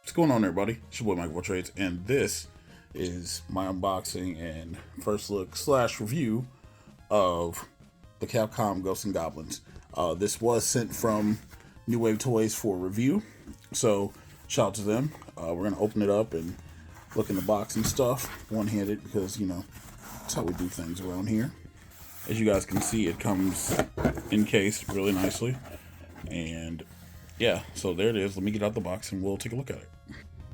What's going on, everybody? It's your boy MikeOfAllTrades, and this is my unboxing and first look / review of the Capcom Ghosts N Goblins. This was sent from New Wave Toys for review, so shout out to them. We're gonna open it up and look in the box and stuff, one-handed, because you know that's how we do things around here. As you guys can see, it comes encased really nicely, and yeah, so there it is. Let me get out the box and we'll take a look at it.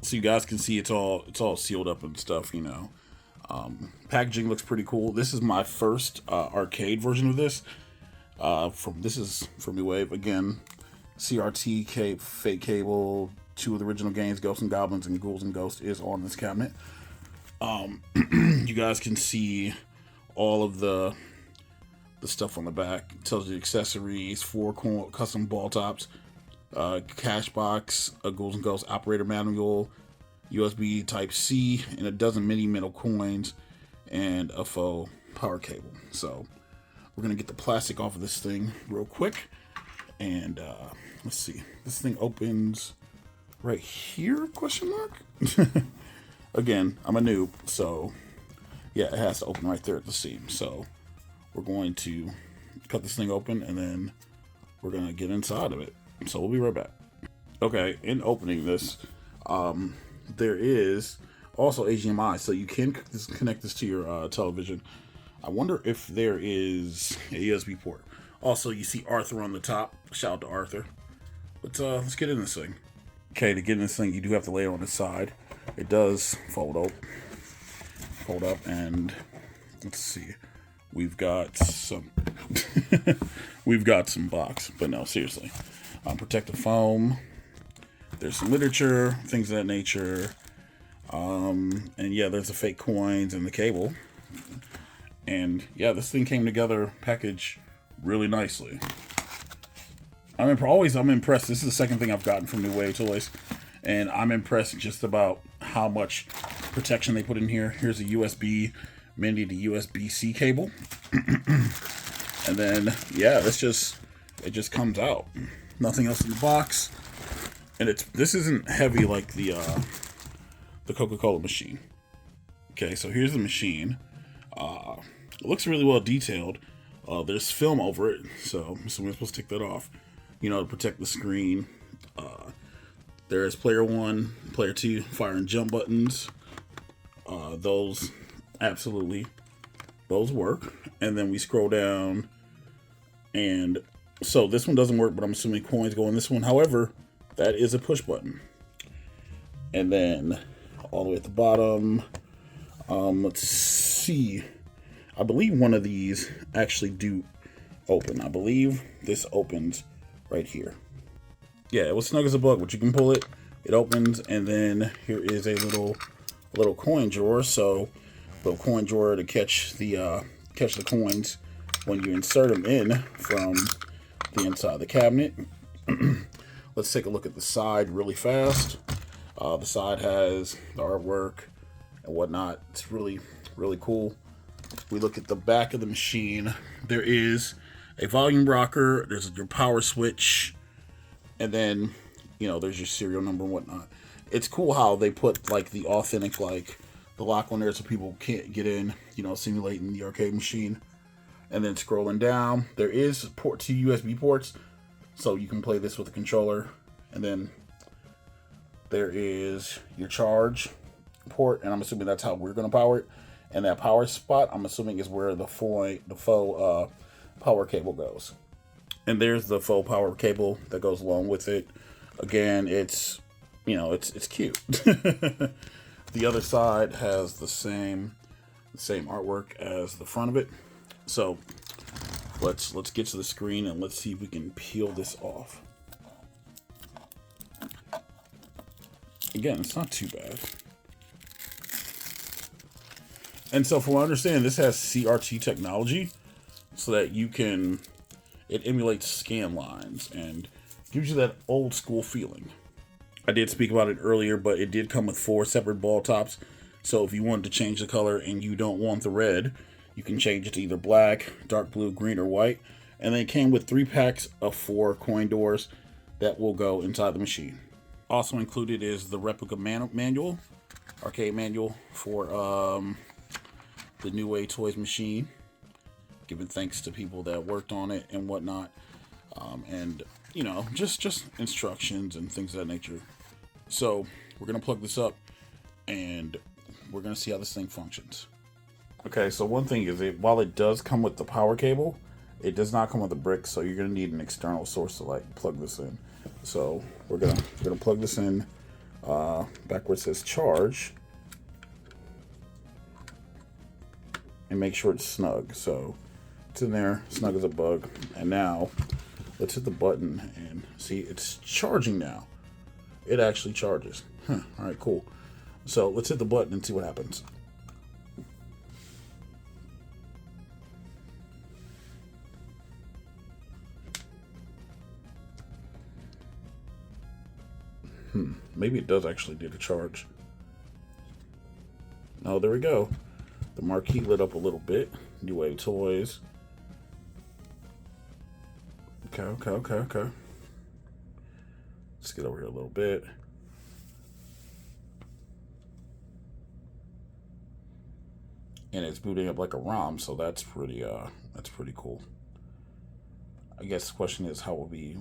So you guys can see it's all sealed up and stuff, you know. Packaging looks pretty cool. This is my first arcade version of this. This is from New Wave again. CRT fake cable. 2 of the original games, Ghosts N Goblins and Ghouls and Ghosts, is on this cabinet. You guys can see all of the stuff on the back. It tells you accessories, 4 custom ball tops, cash box, a Ghouls N Ghosts operator manual, USB Type-C, and a dozen mini metal coins, and a faux power cable. So we're gonna get the plastic off of this thing real quick, and let's see. This thing opens right here? Question mark. Again, I'm a noob, so yeah, it has to open right there at the seam. So we're going to cut this thing open, and then we're gonna get inside of it. So we'll be right back. Okay, in opening this, there is also HDMI, so you can connect this to your television. I wonder if there is a USB port. Also, you see Arthur on the top. Shout out to Arthur. But let's get in this thing. Okay, to get in this thing, you do have to lay it on its side. It does fold up, and let's see. We've got some box, but no, seriously. Protective foam. There's some literature, things of that nature. And yeah, there's the fake coins and the cable. And yeah, this thing came together packaged really nicely. I'm impressed. This is the second thing I've gotten from New Wave Toys, and I'm impressed just about how much protection they put in here. Here's a USB mini to USB-C cable. And then yeah, it just comes out. Nothing else in the box. And this isn't heavy like the Coca-Cola machine. Okay, so here's the machine. It looks really well detailed. There's film over it, so we're supposed to take that off, you know, to protect the screen. There's player 1, player 2, fire and jump buttons. Those work. And then we scroll down, and so this one doesn't work, but I'm assuming coins go in this one. However, that is a push button. And then all the way at the bottom, let's see. I believe one of these actually do open. I believe this opens right here. Yeah, it was snug as a bug, but you can pull it. It opens, and then here is a little coin drawer. So, little coin drawer to catch the coins when you insert them in from the inside of the cabinet. Let's take a look at the side really fast. The side has the artwork and whatnot. It's really, really cool. We look at the back of the machine. There is a volume rocker. There's your power switch. And then, you know, there's your serial number and whatnot. It's cool how they put, like, the authentic, like, the lock on there so people can't get in, you know, simulating the arcade machine. And then scrolling down, there is 2 USB ports. So you can play this with a controller. And then there is your charge port, and I'm assuming that's how we're going to power it. And that power spot, I'm assuming, is where the faux power cable goes. And there's the faux power cable that goes along with it. Again, it's, you know, it's cute. The other side has the same artwork as the front of it. So let's get to the screen and let's see if we can peel this off. Again, it's not too bad. And so from what I understand, this has CRT technology so that it emulates scan lines and gives you that old school feeling. I did speak about it earlier, but it did come with 4 separate ball tops. So if you wanted to change the color and you don't want the red, you can change it to either black, dark blue, green, or white. And then it came with 3 packs of 4 coin doors that will go inside the machine. Also included is the replica manual, arcade manual for the Midway toys machine. Giving thanks to people that worked on it and whatnot, and you know, just instructions and things of that nature. So we're gonna plug this up, and we're gonna see how this thing functions. Okay, so one thing is, while it does come with the power cable, it does not come with a brick, so you're gonna need an external source to like plug this in. So we're gonna plug this in back where it says charge, and make sure it's snug. So it's in there, snug as a bug. And now let's hit the button and see, it's charging now. It actually charges. All right, cool. So let's hit the button and see what happens. Maybe it does actually do the charge. Oh, there we go. The marquee lit up a little bit. Midway toys. Okay. Let's get over here a little bit. And it's booting up like a ROM, so that's pretty cool. I guess the question is, how will we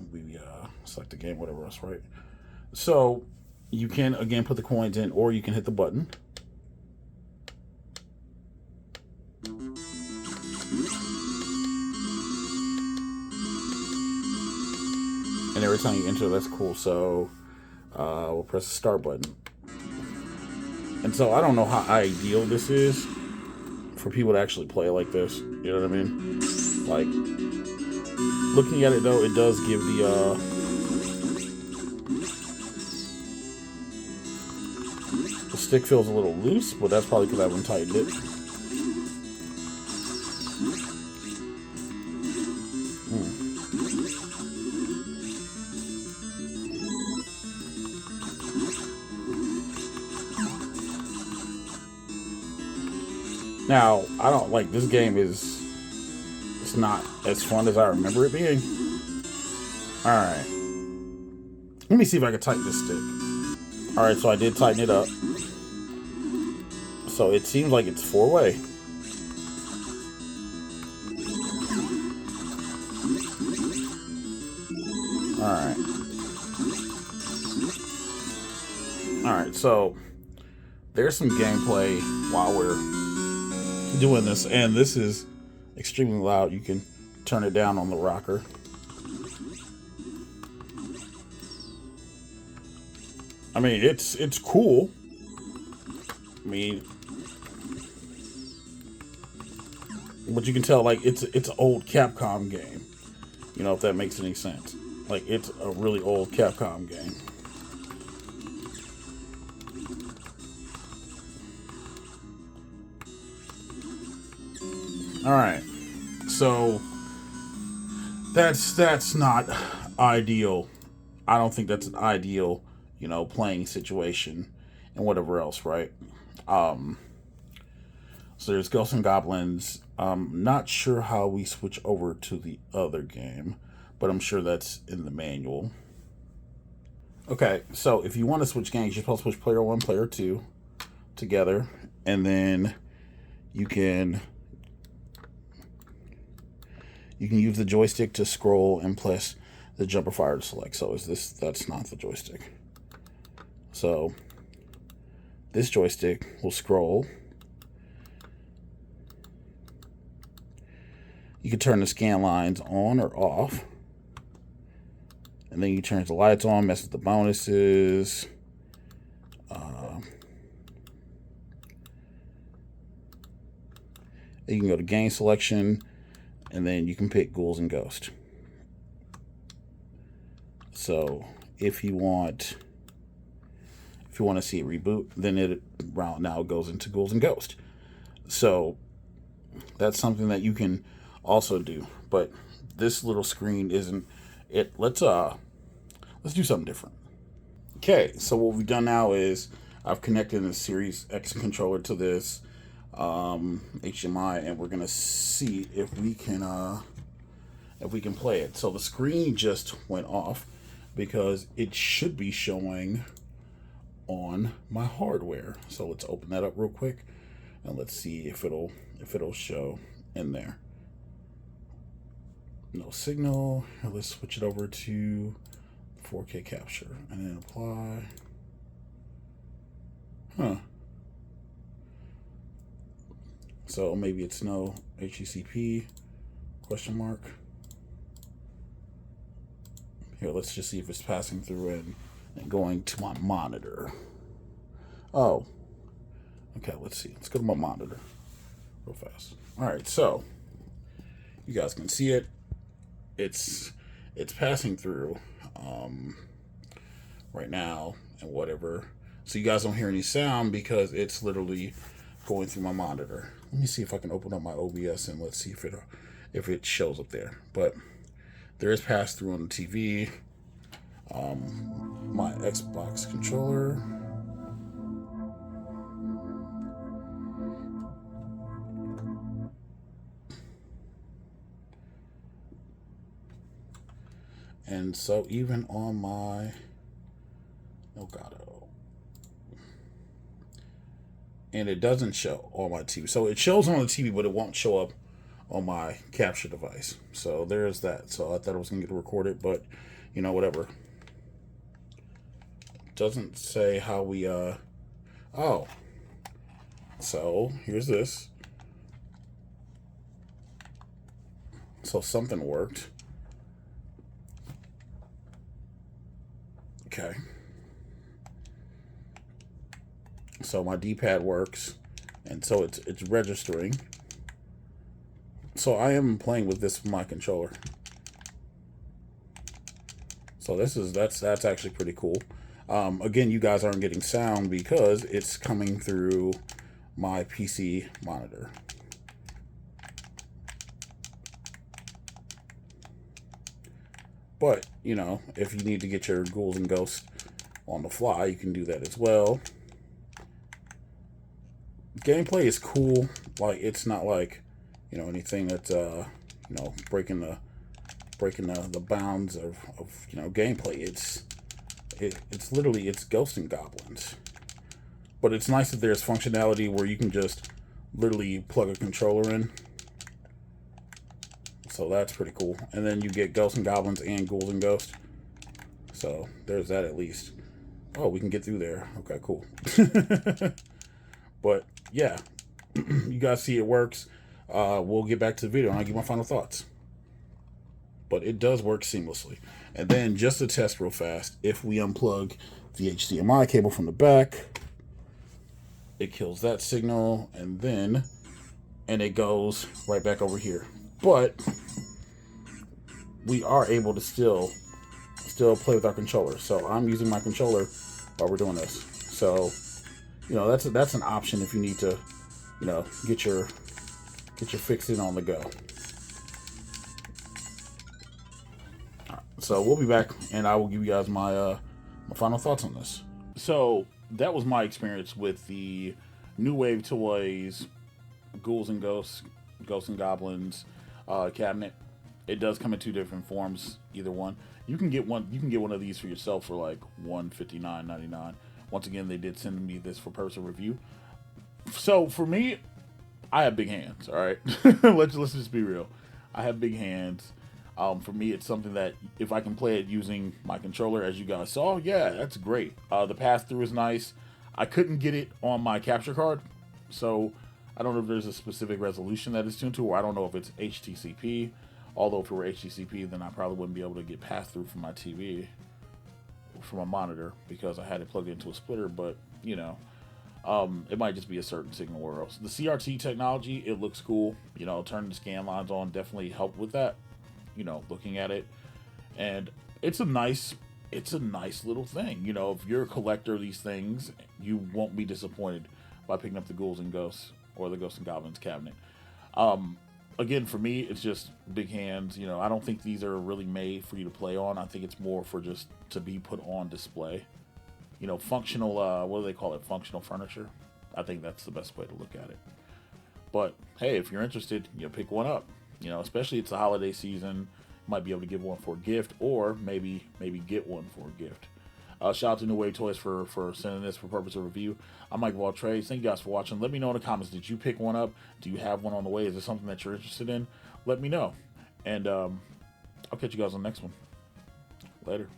select the game, whatever else, right? So you can again put the coins in, or you can hit the button. And every time you enter, that's cool. So we'll press the start button. And so I don't know how ideal this is for people to actually play like this. You know what I mean? Like, looking at it though, it does give the stick feels a little loose, but that's probably because I haven't tightened it. Now, I don't like this game it's not as fun as I remember it being. Alright. Let me see if I can tighten this stick. Alright, so I did tighten it up. So it seems like it's 4-way. Alright. Alright, so there's some gameplay while we're doing this, and this is extremely loud. You can turn it down on the rocker. I mean, it's cool. I mean, but you can tell, like, it's an old Capcom game. You know, if that makes any sense. Like, it's a really old Capcom game. Alright, so that's not ideal. I don't think that's an ideal, you know, playing situation and whatever else, right? So there's Ghosts N Goblins. Not sure how we switch over to the other game, but I'm sure that's in the manual. Okay, so if you want to switch games, you're supposed to switch player 1, player 2 together, and then you can use the joystick to scroll and press the jumper fire to select. So that's not the joystick. So this joystick will scroll. You can turn the scan lines on or off. And then you turn the lights on, mess with the bonuses. You can go to game selection, and then you can pick Ghouls and Ghosts. So if you want to see it reboot, then it now goes into Ghouls and Ghosts. So that's something that you can also do. But this little screen isn't it. Let's do something different. Okay, so what we've done now is I've connected a Series X controller to this HDMI, and we're gonna see if we can play it. So the screen just went off, because it should be showing on my hardware. So let's open that up real quick and let's see if it'll show in there. No signal. Let's switch it over to 4K capture and then apply. So maybe it's no HTTP question mark. Here, let's just see if it's passing through and going to my monitor. Oh, okay, let's see. Let's go to my monitor real fast. All right, so you guys can see it. It's passing through right now and whatever. So you guys don't hear any sound because it's literally going through my monitor. Let me see if I can open up my OBS and let's see if it shows up there. But there is pass through on the TV. My Xbox controller. And so even on my Elgato. And it doesn't show on my TV. So it shows on the TV, but it won't show up on my capture device. So there's that. So I thought it was going to get recorded, but you know, whatever. It doesn't say how we, oh. So here's this. So something worked. Okay. So my D-pad works, and so it's registering. So I am playing with this with my controller. So that's actually pretty cool. Again, you guys aren't getting sound because it's coming through my PC monitor. But, you know, if you need to get your Ghouls and Ghosts on the fly, you can do that as well. Gameplay is cool. Like, it's not like, you know, anything that's, you know, breaking the bounds of you know, gameplay. It's literally, it's Ghosts N Goblins. But it's nice that there's functionality where you can just literally plug a controller in. So that's pretty cool. And then you get Ghosts N Goblins and Ghouls and Ghosts. So there's that at least. Oh, we can get through there. Okay, cool. But yeah, you guys see it works. We'll get back to the video and I'll give my final thoughts. But it does work seamlessly. And then just to test real fast, if we unplug the HDMI cable from the back, it kills that signal and it goes right back over here. But we are able to still play with our controller. So I'm using my controller while we're doing this. So, you know, that's an option if you need to, you know, get your fix in on the go. All right, so we'll be back and I will give you guys my my final thoughts on this. So that was my experience with the New Wave Toys Ghouls and Ghosts N Goblins cabinet. It does come in two different forms, either one. You can get one of these for yourself for like $159.99. Once again, they did send me this for personal review. So for me, I have big hands, all right? let's just be real. I have big hands. For me, it's something that if I can play it using my controller, as you guys saw, yeah, that's great. The pass-through is nice. I couldn't get it on my capture card, so I don't know if there's a specific resolution that it's tuned to, or I don't know if it's HTCP. Although if it were HTCP, then I probably wouldn't be able to get pass-through from my TV, from my monitor, because I had it plugged into a splitter. But, you know, it might just be a certain signal or else. The CRT technology, it looks cool. You know, turning the scan lines on definitely helped with that. You know, looking at it, and it's a nice little thing. You know, if you're a collector of these things, you won't be disappointed by picking up the Ghouls and Ghosts or the Ghosts N Goblins cabinet. Again, for me, it's just big hands. You know, I don't think these are really made for you to play on. I think it's more for just to be put on display. You know, functional, what do they call it? Functional furniture. I think that's the best way to look at it. But hey, if you're interested, you know, pick one up. You know, especially it's the holiday season. Might be able to give one for a gift, or maybe get one for a gift. Shout out to New Wave Toys for sending this for purpose of review. I'm MikeOfAllTrades. Thank you guys for watching. Let me know in the comments, did you pick one up? Do you have one on the way? Is there something that you're interested in? Let me know. And I'll catch you guys on the next one. Later.